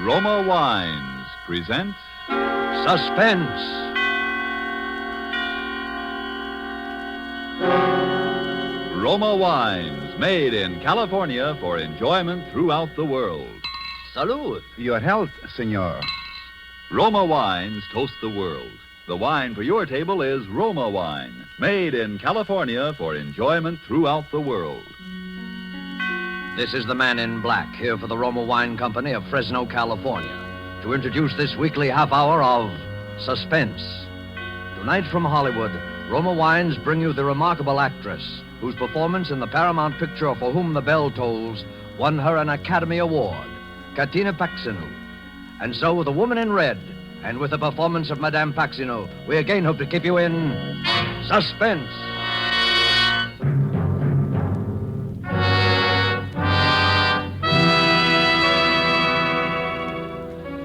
Roma Wines present Suspense. Roma Wines, made in California for enjoyment throughout the world. Salud. Your health, senor. Roma Wines toast the world. The wine for your table is Roma Wine, made in California for enjoyment throughout the world. This is the man in black, here for the Roma Wine Company of Fresno, California, to introduce this weekly half hour of Suspense. Tonight from Hollywood, Roma Wines bring you the remarkable actress whose performance in the Paramount picture For Whom the Bell Tolls won her an Academy Award, Katina Paxinu. And so, with The Woman in Red, and with the performance of Madame Paxinu, we again hope to keep you in suspense.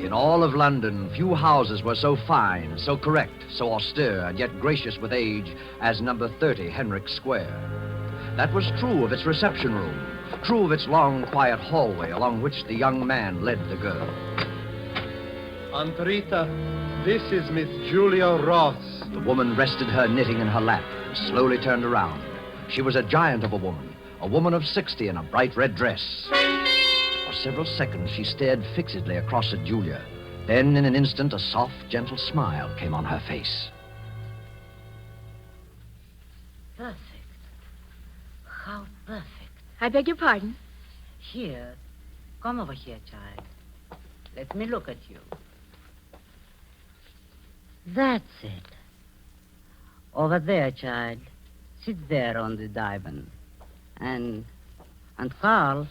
In all of London, few houses were so fine, so correct, so austere, and yet gracious with age as number 30 Henrik Square. That was true of its reception room, true of its long, quiet hallway along which the young man led the girl. Aunt Rita, this is Miss Julia Ross. The woman rested her knitting in her lap and slowly turned around. She was a giant of a woman of 60 in a bright red dress. For several seconds, she stared fixedly across at Julia. Then, in an instant, a soft, gentle smile came on her face. Perfect. How perfect. I beg your pardon? Here. Come over here, child. Let me look at you. That's it. Over there, child. Sit there on the divan. And Carl,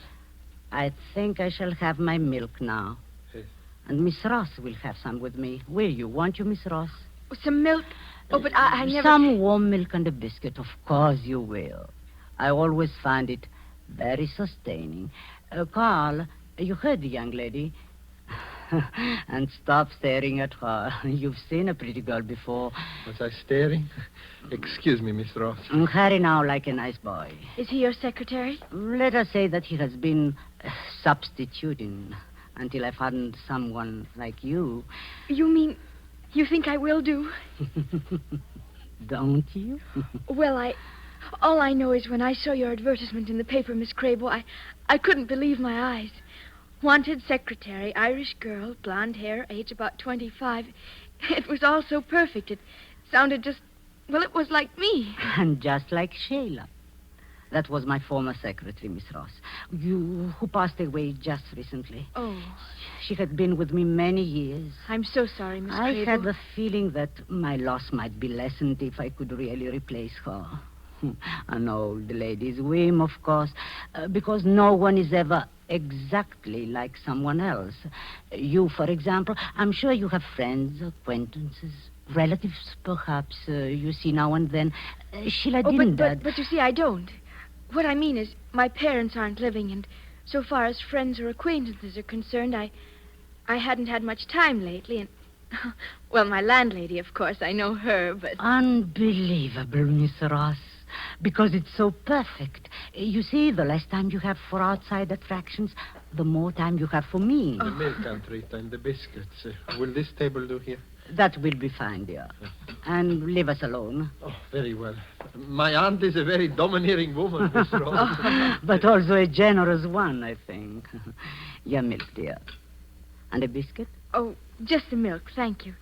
I think I shall have my milk now. Yes. And Miss Ross will have some with me. Will you? Won't you, Miss Ross? Some milk? Oh, but I never... Some warm milk and a biscuit. Of course you will. I always find it very sustaining. Carl, you heard the young lady. And stop staring at her. You've seen a pretty girl before. Was I staring? Excuse me, Miss Ross. Hurry now like a nice boy. Is he your secretary? Let us say that he has been substituting until I found someone like you. You mean you think I will do? Don't you? Well, all I know is when I saw your advertisement in the paper, Miss Crable, I couldn't believe my eyes. Wanted secretary, Irish girl, blonde hair, age about 25. It was all so perfect. It sounded just, well, it was like me. And just like Sheila. That was my former secretary, Miss Ross. Who passed away just recently. Oh. She had been with me many years. I'm so sorry, Miss I Crable. had the feeling that my loss might be lessened if I could really replace her. An old lady's whim, of course, because no one is ever exactly like someone else. You, for example, I'm sure you have friends, acquaintances, relatives, perhaps, you see now and then. Sheila didn't... But you see, I don't. What I mean is, my parents aren't living, and so far as friends or acquaintances are concerned, I hadn't had much time lately, and... Well, my landlady, of course, I know her, but... Unbelievable, Miss Ross. Because it's so perfect. You see, the less time you have for outside attractions, the more time you have for me. The milk, Aunt Rita, and the biscuits. Will this table do here? That will be fine, dear. And leave us alone. Oh, very well. My aunt is a very domineering woman, Miss Ross. But also a generous one, I think. Your milk, dear. And a biscuit? Oh, just the milk, thank you.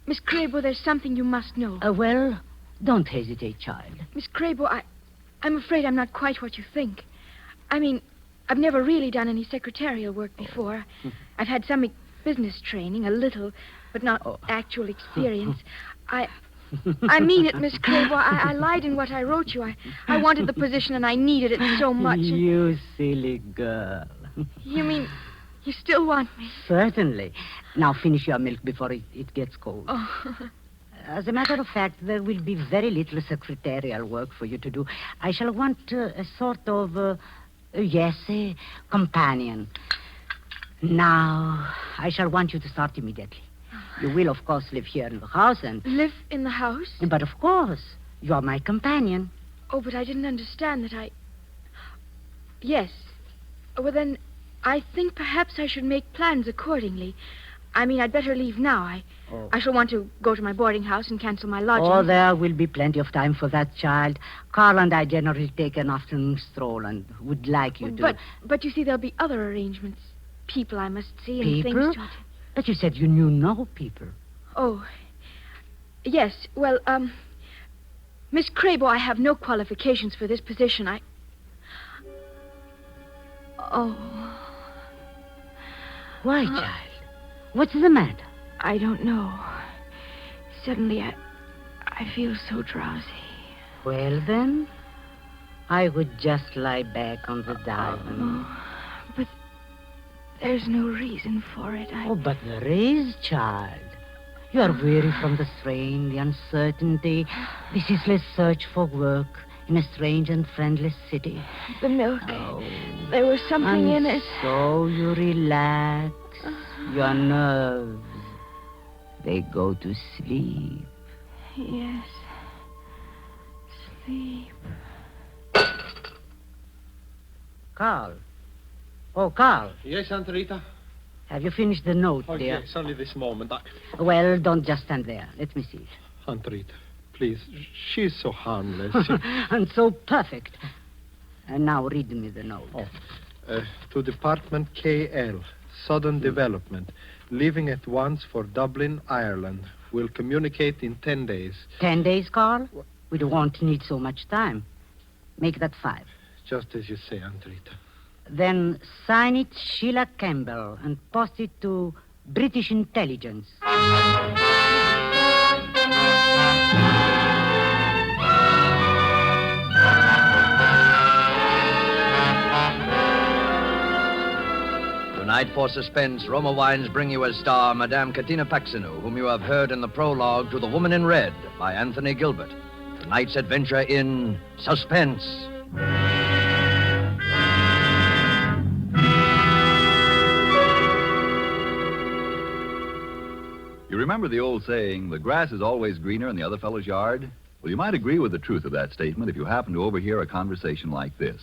Miss Crable, there's something you must know. Well, don't hesitate, child. Miss Crable, I'm afraid I'm not quite what you think. I mean, I've never really done any secretarial work before. I've had some business training, a little, but not actual experience. I mean it, Miss Crable. I lied in what I wrote you. I wanted the position and I needed it so much. You silly girl. You mean you still want me? Certainly. Now finish your milk before it gets cold. Oh. As a matter of fact, there will be very little secretarial work for you to do. I shall want a sort of, a companion. Now, I shall want you to start immediately. You will, of course, live here in the house and... Live in the house? But, of course, you are my companion. Oh, but I didn't understand that Yes. Well, then, I think perhaps I should make plans accordingly. I mean, I'd better leave now. I shall want to go to my boarding house and cancel my lodging. Oh, there will be plenty of time for that, child. Carl and I generally take an afternoon stroll and would like you to... But you see, there'll be other arrangements. People I must see and People? things to... But you said you knew no people. Oh, yes. Well, Miss Crabo, I have no qualifications for this position. Oh. Why, child? What's the matter? I don't know. Suddenly, I feel so drowsy. Well, then, I would just lie back on the divan. But there's no reason for it. Oh, but there is, child. You are weary from the strain, the uncertainty, the ceaseless search for work in a strange and friendless city. The milk. There was something in it. So you relax. Your nerves, they go to sleep. Yes. Sleep. Carl. Oh, Carl. Yes, Aunt Rita? Have you finished the note, Oh, dear? yes, only this moment. Well, don't just stand there. Let me see it. Aunt Rita, please. She's so harmless. And so perfect. And now read me the note. To Department KL, Sudden Development. Leaving at once for Dublin, Ireland. Will communicate in 10 days. 10 days, Carl? We won't need so much time. Make that 5. Just as you say, Aunt Rita. Then sign it Sheila Campbell and post it to British Intelligence. Tonight for Suspense, Roma Wines bring you as star Madame Katina Paxinu, whom you have heard in the prologue to The Woman in Red by Anthony Gilbert. Tonight's adventure in Suspense. You remember the old saying, the grass is always greener in the other fellow's yard? Well, you might agree with the truth of that statement if you happen to overhear a conversation like this.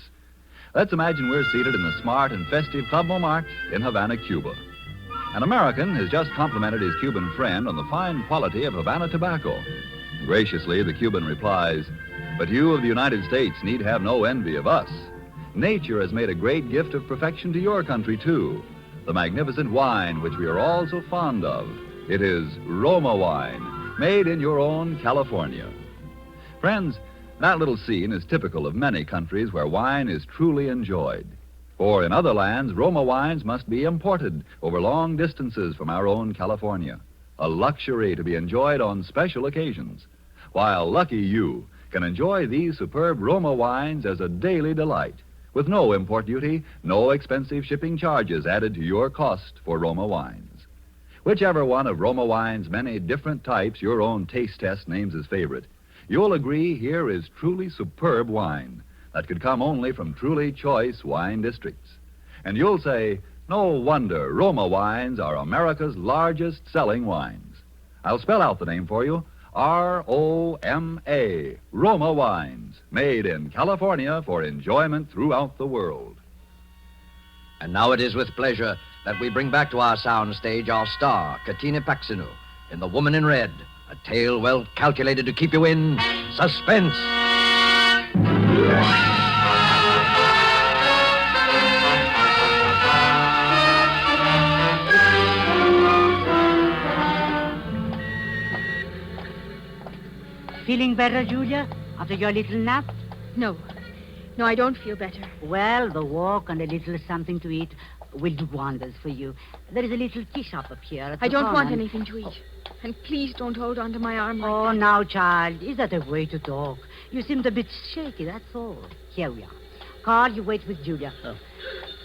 Let's imagine we're seated in the smart and festive Club Montmartre in Havana, Cuba. An American has just complimented his Cuban friend on the fine quality of Havana tobacco. Graciously, the Cuban replies, "But you of the United States need have no envy of us. Nature has made a great gift of perfection to your country, too. The magnificent wine which we are all so fond of. It is Roma wine, made in your own California." Friends, that little scene is typical of many countries where wine is truly enjoyed. For in other lands, Roma wines must be imported over long distances from our own California, a luxury to be enjoyed on special occasions, while lucky you can enjoy these superb Roma wines as a daily delight, with no import duty, no expensive shipping charges added to your cost for Roma wines. Whichever one of Roma wine's many different types your own taste test names as favorite, you'll agree here is truly superb wine that could come only from truly choice wine districts. And you'll say, no wonder Roma wines are America's largest selling wines. I'll spell out the name for you. R-O-M-A, Roma wines, made in California for enjoyment throughout the world. And now it is with pleasure that we bring back to our soundstage our star, Katina Paxinu, in The Woman in Red, a tale well calculated to keep you in suspense. Feeling better, Julia, after your little nap? No, I don't feel better. Well, the walk and a little something to eat will do wonders for you. There is a little tea shop up here. I don't want anything to eat. And please don't hold on to my arm like that. Now, child, is that a way to talk? You seemed a bit shaky, that's all. Here we are. Carl, you wait with Julia. Oh.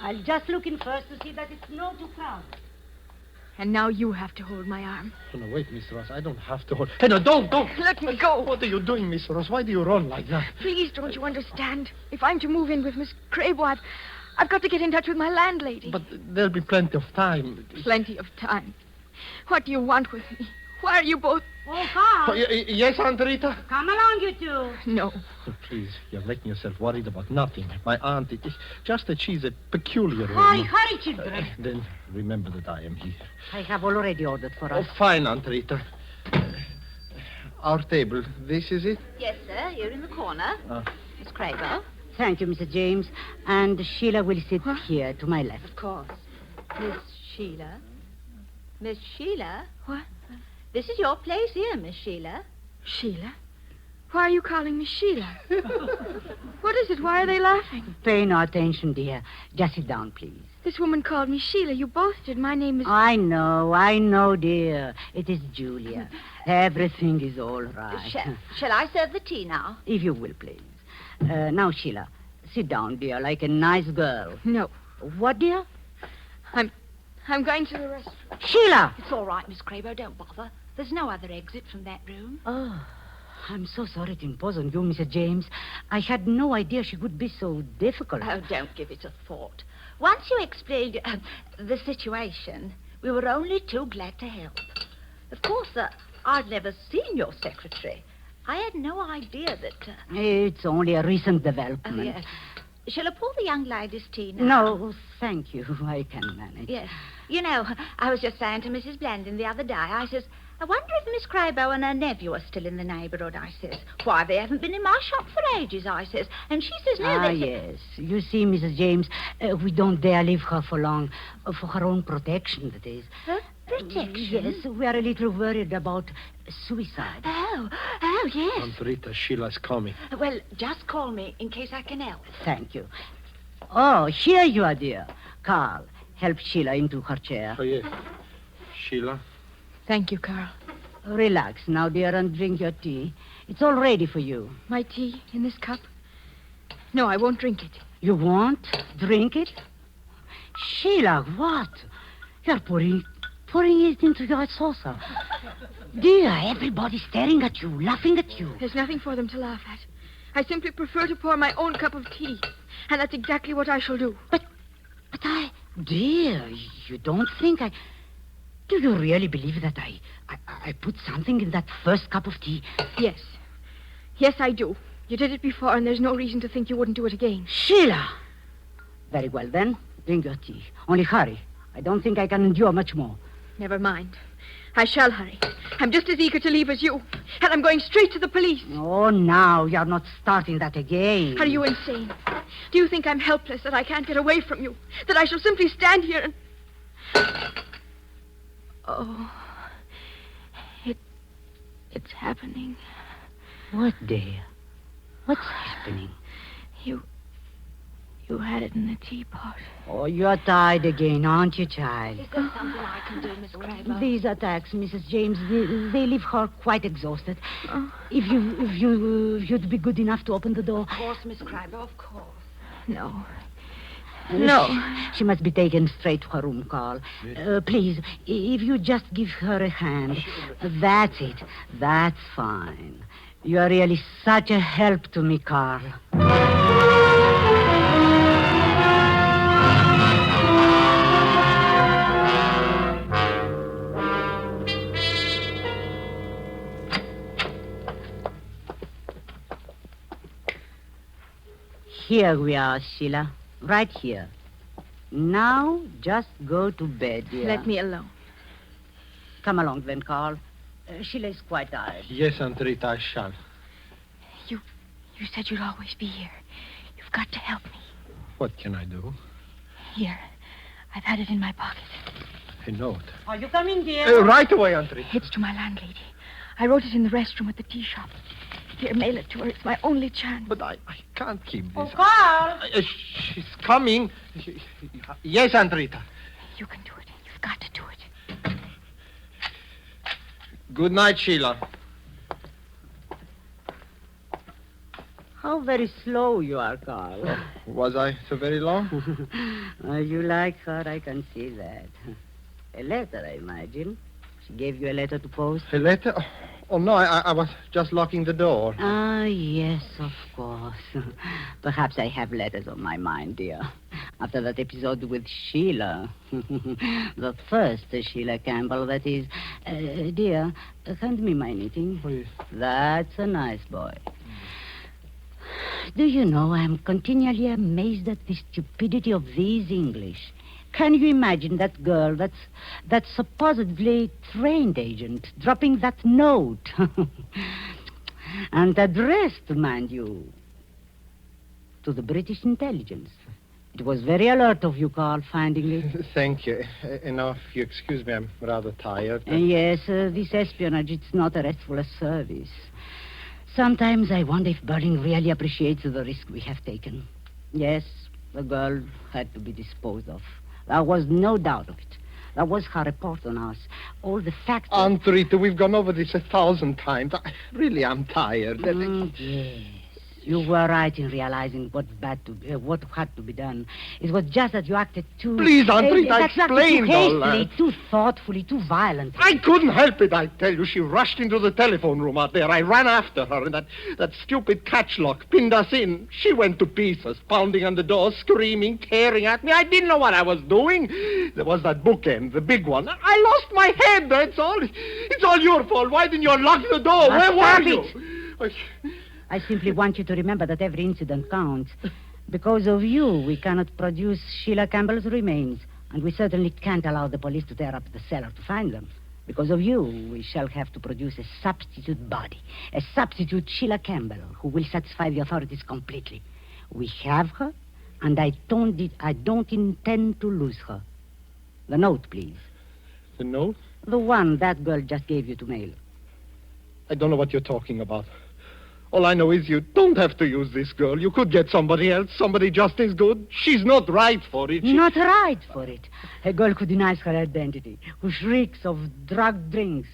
I'll just look in first to see that it's not too crowded. And now you have to hold my arm. Oh, no, wait, Miss Ross. I don't have to hold... Hey, no, don't! Let me go. What are you doing, Miss Ross? Why do you run like that? Please, don't you understand? If I'm to move in with Miss Crabo, I've got to get in touch with my landlady. But there'll be plenty of time. Plenty of time. What do you want with me? Why are you both Oh, Carl. Yes, Aunt Rita? Come along, you two. No. Oh, please, you're making yourself worried about nothing. My aunt, it's just that she's a peculiar Hurry, woman. hurry, children. Then remember that I am here. I have already ordered for us. Oh, fine, Aunt Rita. Our table, this is it? Yes, sir. You're in the corner. Miss Crago. Thank you, Mr. James. And Sheila will sit here to my left. Of course. Miss Sheila. Miss Sheila? What? This is your place here, Miss Sheila. Sheila? Why are you calling me Sheila? What is it? Why are they laughing? Pay no attention, dear. Just sit down, please. This woman called me Sheila. You both did. My name is... I know, dear. It is Julia. Everything is all right. Shall I serve the tea now? If you will, please. Now, Sheila, sit down, dear, like a nice girl. No. What, dear? I'm going to the restaurant. Sheila! It's all right, Miss Crago. Don't bother. There's no other exit from that room. Oh, I'm so sorry to impose on you, Mr. James. I had no idea she could be so difficult. Oh, don't give it a thought. Once you explained the situation, we were only too glad to help. Of course, I'd never seen your secretary. I had no idea that... It's only a recent development. Yes. Shall I pour the young lady's tea now? No, thank you. I can manage. Yes. You know, I was just saying to Mrs. Blandon the other day, I says, I wonder if Miss Crago and her nephew are still in the neighbourhood, I says. Why, they haven't been in my shop for ages, I says. And she says, no, yes. You see, Mrs. James, we don't dare leave her for long. For her own protection, that is. Her protection? Yes, we are a little worried about suicide. Oh, yes. Aunt Rita, Sheila's coming. Well, just call me in case I can help. Thank you. Oh, here you are, dear. Carl, help Sheila into her chair. Oh, yes. Sheila? Thank you, Carl. Relax now, dear, and drink your tea. It's all ready for you. My tea in this cup? No, I won't drink it. You won't drink it? Sheila, what? You're pouring it into your saucer. Dear, everybody's staring at you, laughing at you. There's nothing for them to laugh at. I simply prefer to pour my own cup of tea. And that's exactly what I shall do. But dear, you don't think Do you really believe that I put something in that first cup of tea? Yes. Yes, I do. You did it before, and there's no reason to think you wouldn't do it again. Sheila! Very well, then. Drink your tea. Only hurry. I don't think I can endure much more. Never mind. I shall hurry. I'm just as eager to leave as you. And I'm going straight to the police. Oh, now, you're not starting that again. Are you insane? Do you think I'm helpless, that I can't get away from you? That I shall simply stand here and... Oh. It's happening. What, dear? What's happening? You had it in the teapot. Oh, you're tired again, aren't you, child? Is there something I can do, Miss Crago? These attacks, Mrs. James, they leave her quite exhausted. Oh. If you'd be good enough to open the door. Of course, Miss Crago, of course. No. No. She must be taken straight to her room, Carl. Please, if you just give her a hand. That's it. That's fine. You're really such a help to me, Carl. Here we are, Sheila. Right here. Now, just go to bed, dear. Let me alone. Come along, then, Carl. Sheila is quite tired. Yes, Aunt Rita, I shall. You said you'd always be here. You've got to help me. What can I do? Here. I've had it in my pocket. A note. Are you coming, dear? Right away, Aunt Rita. It's to my landlady. I wrote it in the restroom at the tea shop. Here, mail it to her. It's my only chance. But I can't keep this. Oh, Carl! She's coming. Yes, Aunt Rita. You can do it. You've got to do it. Good night, Sheila. How very slow you are, Carl. Was I so very long? You like her, I can see that. A letter, I imagine. She gave you a letter to post? A letter? Oh, no, I was just locking the door. Ah, yes, of course. Perhaps I have letters on my mind, dear. After that episode with Sheila. The first Sheila Campbell, that is. Dear, hand me my knitting. Oui. That's a nice boy. Do you know, I'm continually amazed at the stupidity of these English. Can you imagine that girl, that supposedly trained agent, dropping that note? And addressed, mind you, to the British intelligence. It was very alert of you, Carl, finding it. Thank you. Now, if you excuse me, I'm rather tired. Yes, this espionage, it's not a restful service. Sometimes I wonder if Berlin really appreciates the risk we have taken. Yes, the girl had to be disposed of. There was no doubt of it. That was her report on us. All the facts... Aunt Rita, we've gone over this 1,000 times. Really, I'm tired. Yes. You were right in realizing what had to be done. It was just that you acted too... Please, Aunt Rita, explain too all hastily, that. too thoughtfully, too violently. I couldn't help it, I tell you. She rushed into the telephone room out there. I ran after her, and that stupid catch lock pinned us in. She went to pieces, pounding on the door, screaming, tearing at me. I didn't know what I was doing. There was that bookend, the big one. I lost my head, that's all. It's all your fault. Why didn't you lock the door? Where were you? I simply want you to remember that every incident counts. Because of you, we cannot produce Sheila Campbell's remains. And we certainly can't allow the police to tear up the cellar to find them. Because of you, we shall have to produce a substitute body. A substitute Sheila Campbell, who will satisfy the authorities completely. We have her, and I don't intend to lose her. The note, please. The note? The one that girl just gave you to mail. I don't know what you're talking about. All I know is you don't have to use this girl. You could get somebody else, somebody just as good. She's not right for it. Not right for it. A girl who denies her identity, who shrieks of drugged drinks,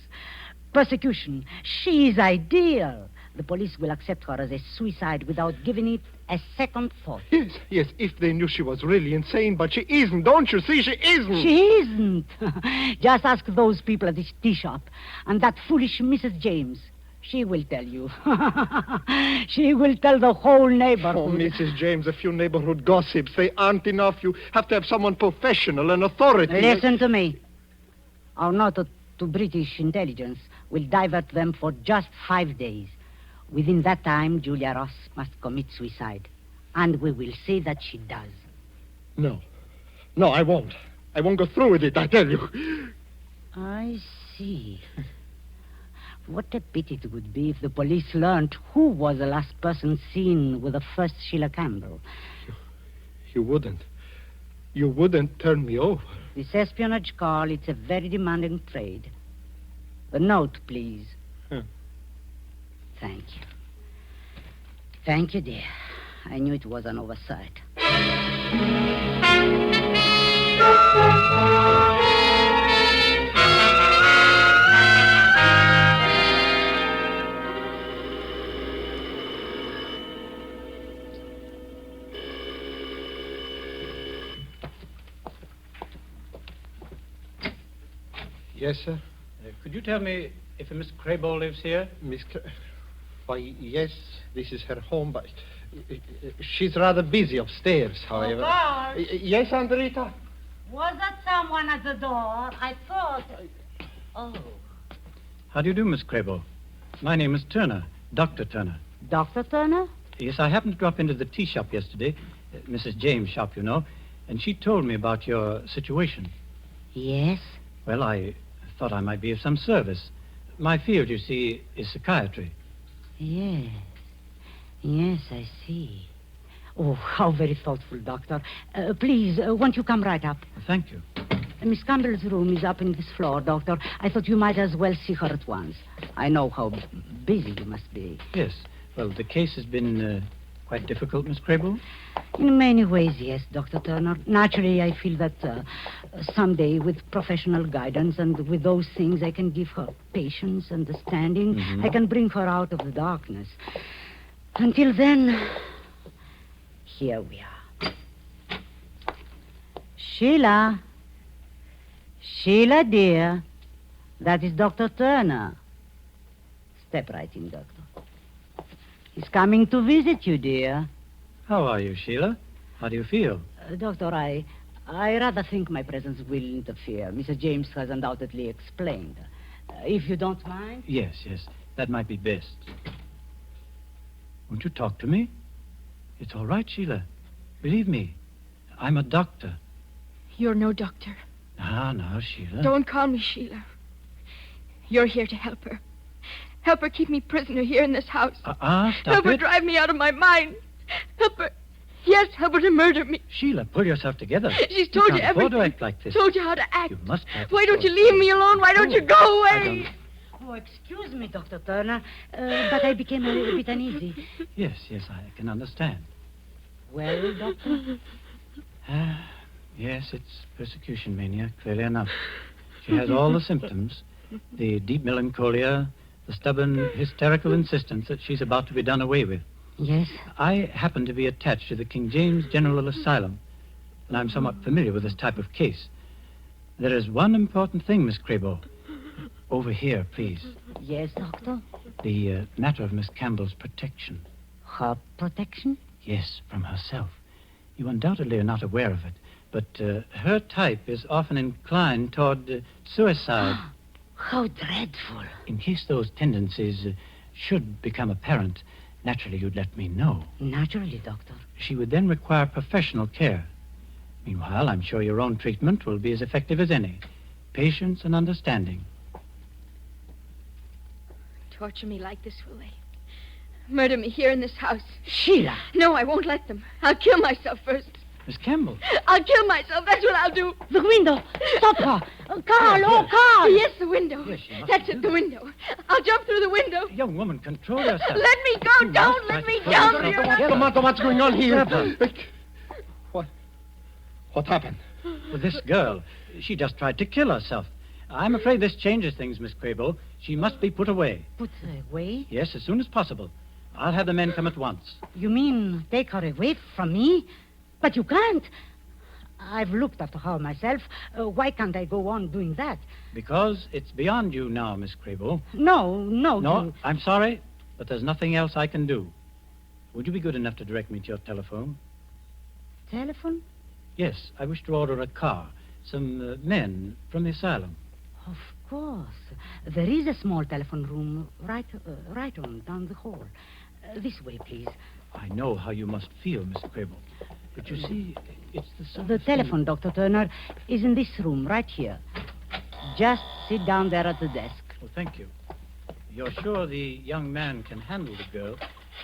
persecution. She is ideal. The police will accept her as a suicide without giving it a second thought. Yes, if they knew she was really insane, but she isn't. Don't you see? She isn't. She isn't. Just ask those people at this tea shop and that foolish Mrs. James. She will tell you. She will tell the whole neighborhood. Oh, Mrs. James, a few neighborhood gossips, they aren't enough. You have to have someone professional, an authority. Listen to me. Our note to British intelligence will divert them for just 5 days. Within that time, Julia Ross must commit suicide. And we will see that she does. No, I won't. I won't go through with it, I tell you. I see. What a pity it would be if the police learned who was the last person seen with the first Sheila Campbell. You wouldn't. You wouldn't turn me over. This espionage, Carl, it's a very demanding trade. The note, please. Thank you. Thank you, dear. I knew it was an oversight. Yes, sir? Could you tell me if a Miss Crable lives here? Why, yes, this is her home, but she's rather busy upstairs, however. Carl. Yes, Aunt Rita? Was that someone at the door? I thought... Oh. How do you do, Miss Crable? My name is Turner, Dr. Turner. Dr. Turner? Yes, I happened to drop into the tea shop yesterday, Mrs. James' shop, you know, and she told me about your situation. Yes? Well, I thought I might be of some service. My field, you see, is psychiatry. Yes. Yes, I see. Oh, how very thoughtful, Doctor. Please, won't you come right up? Thank you. Miss Campbell's room is up in this floor, Doctor. I thought you might as well see her at once. I know how busy you must be. Yes. Well, the case has been quite difficult, Miss Crable. In many ways, yes, Dr. Turner. Naturally, I feel that someday, with professional guidance and with those things, I can give her patience, understanding. Mm-hmm. I can bring her out of the darkness. Until then, here we are. Sheila. Sheila, dear. That is Dr. Turner. Step right in, Doctor. He's coming to visit you, dear. How are you, Sheila? How do you feel? Doctor, I rather think my presence will interfere. Mr. James has undoubtedly explained. If you don't mind. Yes. That might be best. Won't you talk to me? It's all right, Sheila. Believe me, I'm a doctor. You're no doctor. Now, Sheila. Don't call me Sheila. You're here to help her. Help her keep me prisoner here in this house. Stop Help her it. drive me out of my mind. Help her. Yes, help her to murder me. Sheila, pull yourself together. She's told you can't afford everything. to act like this. Told you how to act. You must act. Why don't you leave me alone? Why don't you go away? Oh, excuse me, Dr. Turner, but I became a little bit uneasy. Yes, I can understand. Well, Doctor? Yes, it's persecution mania, clearly enough. She has all the symptoms. The deep melancholia, the stubborn, hysterical insistence that she's about to be done away with. Yes? I happen to be attached to the King James General Asylum, and I'm somewhat familiar with this type of case. There is one important thing, Miss Crabo. Over here, please. Yes, Doctor? The matter of Miss Campbell's protection. Her protection? Yes, from herself. You undoubtedly are not aware of it, but her type is often inclined toward suicide. How dreadful. In case those tendencies should become apparent, naturally you'd let me know. Naturally, Doctor. She would then require professional care. Meanwhile, I'm sure your own treatment will be as effective as any. Patience and understanding. Torture me like this, will they? Murder me here in this house. Sheila! No, I won't let them. I'll kill myself first. Miss Campbell. I'll kill myself. That's what I'll do. The window! Stop her! Carl! Carl! Yes, the window. Yes, she must That's do it, the window. I'll jump through the window. Young woman, control yourself. Let me go. You Don't must let me try to jump. control You're yourself. not- Tomato, what's going on here? Grab her. What happened? Well, this girl, she just tried to kill herself. I'm afraid this changes things, Miss Crabo. She must be put away. Put away? Yes, as soon as possible. I'll have the men come at once. You mean take her away from me? But you can't. I've looked after her myself. Why can't I go on doing that? Because it's beyond you now, Miss Crabo. No. No, I'm sorry, but there's nothing else I can do. Would you be good enough to direct me to your telephone? Telephone? Yes, I wish to order a car. Some men from the asylum. Of course. There is a small telephone room right on down the hall. This way, please. I know how you must feel, Miss Crabo. But you see, it's the sort The of thing- telephone, Dr. Turner, is in this room, right here. Just sit down there at the desk. Well, thank you. You're sure the young man can handle the girl?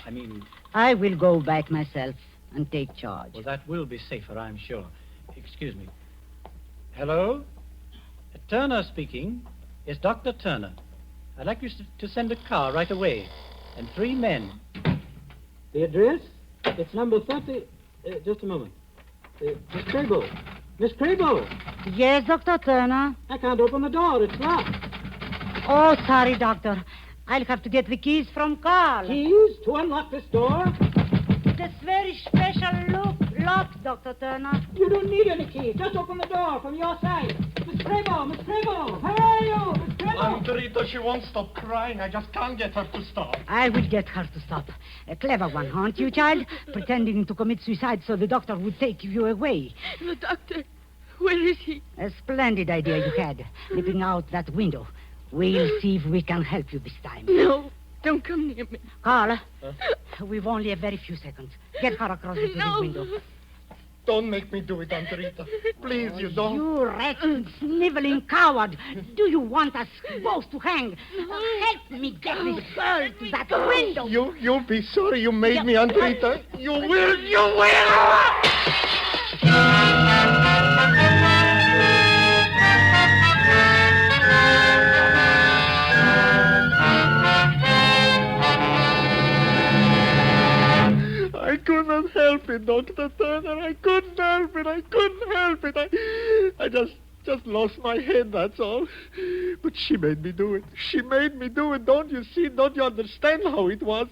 I mean, I will go back myself and take charge. well, that will be safer, I'm sure. Excuse me. Hello? Turner speaking. Yes, Dr. Turner. I'd like you to send a car right away. And 3 men. The address? It's number 30... just a moment. Miss Crabo. Miss Crabo! Yes, Dr. Turner. I can't open the door. It's locked. Oh, sorry, Doctor. I'll have to get the keys from Carl. Keys to unlock this door? This very special lock, Dr. Turner. You don't need any keys. Just open the door from your side. Miss Crabo! Miss Crabo! Where are you? Miss Crabo! Rita, she won't stop crying. I just can't get her to stop. I will get her to stop. A clever one, aren't you, child? Pretending to commit suicide so the doctor would take you away. The doctor, where is he? A splendid idea you had, leaping out that window. We'll see if we can help you this time. No, don't come near me. Carl, we've only a very few seconds. Get her across to No. the window. Don't make me do it, Aunt Rita. Please, you don't. You wretched, sniveling coward. Do you want us both to hang? Help me get this girl to that window. You'll be sorry you made me, Aunt Rita. You will. I couldn't help it, Dr. Turner. I couldn't help it. I just lost my head, that's all. But she made me do it. Don't you see? Don't you understand how it was?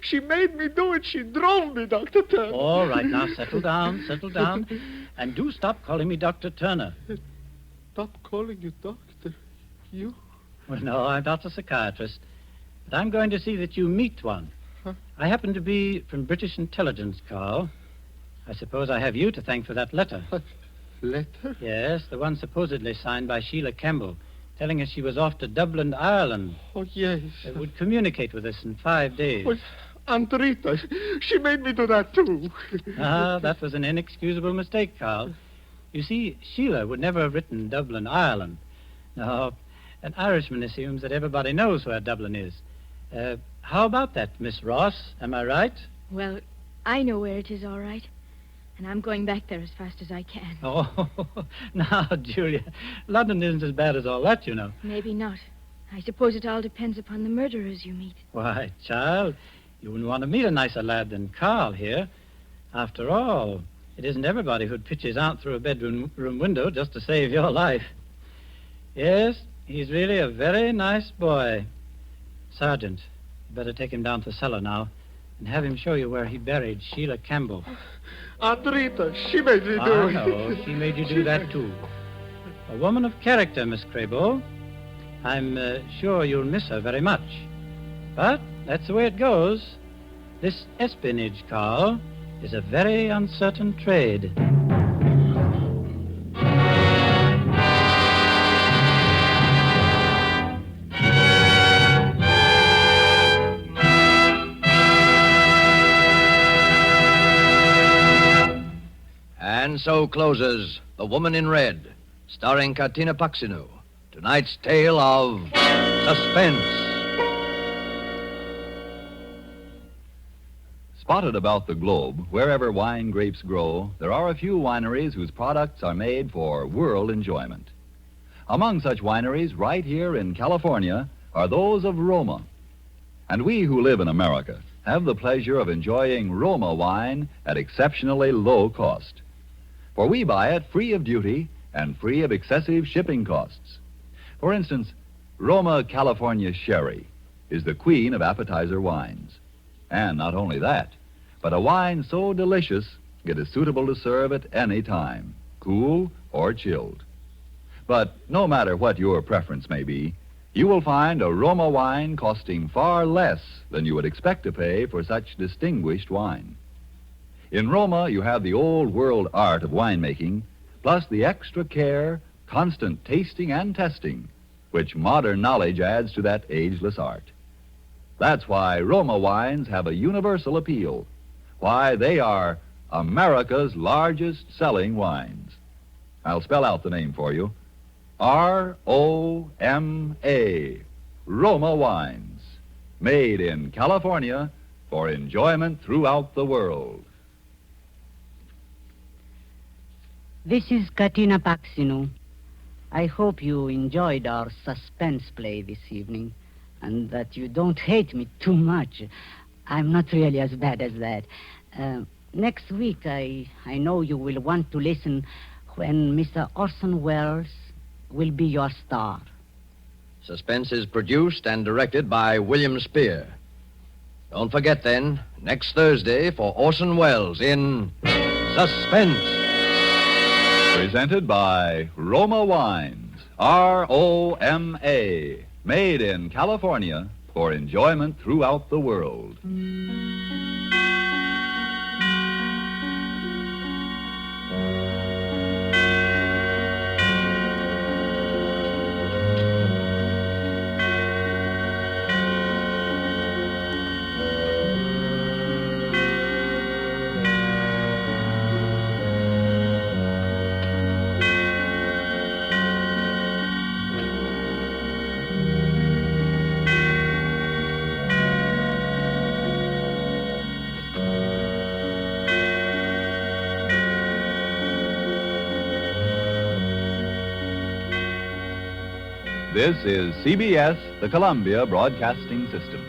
She made me do it. She drove me, Dr. Turner. All right, now settle down. And do stop calling me Dr. Turner. Stop calling you doctor. You? Well, no, I'm not a psychiatrist. But I'm going to see that you meet one. Huh? I happen to be from British intelligence, Carl. I suppose I have you to thank for that letter. What letter? Yes, the one supposedly signed by Sheila Campbell, telling us she was off to Dublin, Ireland. Oh, yes. Would communicate with us in 5 days. Well, Aunt Rita, she made me do that, too. That was an inexcusable mistake, Carl. You see, Sheila would never have written Dublin, Ireland. No, an Irishman assumes that everybody knows where Dublin is. How about that, Miss Ross? Am I right? Well, I know where it is, all right. And I'm going back there as fast as I can. Oh, now, Julia, London isn't as bad as all that, you know. Maybe not. I suppose it all depends upon the murderers you meet. Why, child, you wouldn't want to meet a nicer lad than Carl here. After all, it isn't everybody who'd pitch his aunt through a bedroom window just to save your life. Yes, he's really a very nice boy. Sergeant, you better take him down to the cellar now and have him show you where he buried Sheila Campbell. Aunt Rita, she made me do it. No, she made you do that, too. A woman of character, Miss Crabo. I'm sure you'll miss her very much. But that's the way it goes. This espionage, Carl, is a very uncertain trade. And so closes The Woman in Red, starring Katina Paxinu. Tonight's tale of suspense. Spotted about the globe, wherever wine grapes grow, there are a few wineries whose products are made for world enjoyment. Among such wineries, right here in California, are those of Roma. And we who live in America have the pleasure of enjoying Roma wine at exceptionally low cost. For we buy it free of duty and free of excessive shipping costs. For instance, Roma California Sherry is the queen of appetizer wines. And not only that, but a wine so delicious it is suitable to serve at any time, cool or chilled. But no matter what your preference may be, you will find a Roma wine costing far less than you would expect to pay for such distinguished wine. In Roma, you have the old world art of winemaking, plus the extra care, constant tasting and testing, which modern knowledge adds to that ageless art. That's why Roma wines have a universal appeal, why they are America's largest selling wines. I'll spell out the name for you. R-O-M-A, Roma wines, made in California for enjoyment throughout the world. This is Katina Paxinu. I hope you enjoyed our suspense play this evening and that you don't hate me too much. I'm not really as bad as that. Next week, I know you will want to listen when Mr. Orson Welles will be your star. Suspense is produced and directed by William Spear. Don't forget, then, next Thursday for Orson Welles in Suspense. Presented by Roma Wines, R-O-M-A, made in California for enjoyment throughout the world. This is CBS, the Columbia Broadcasting System.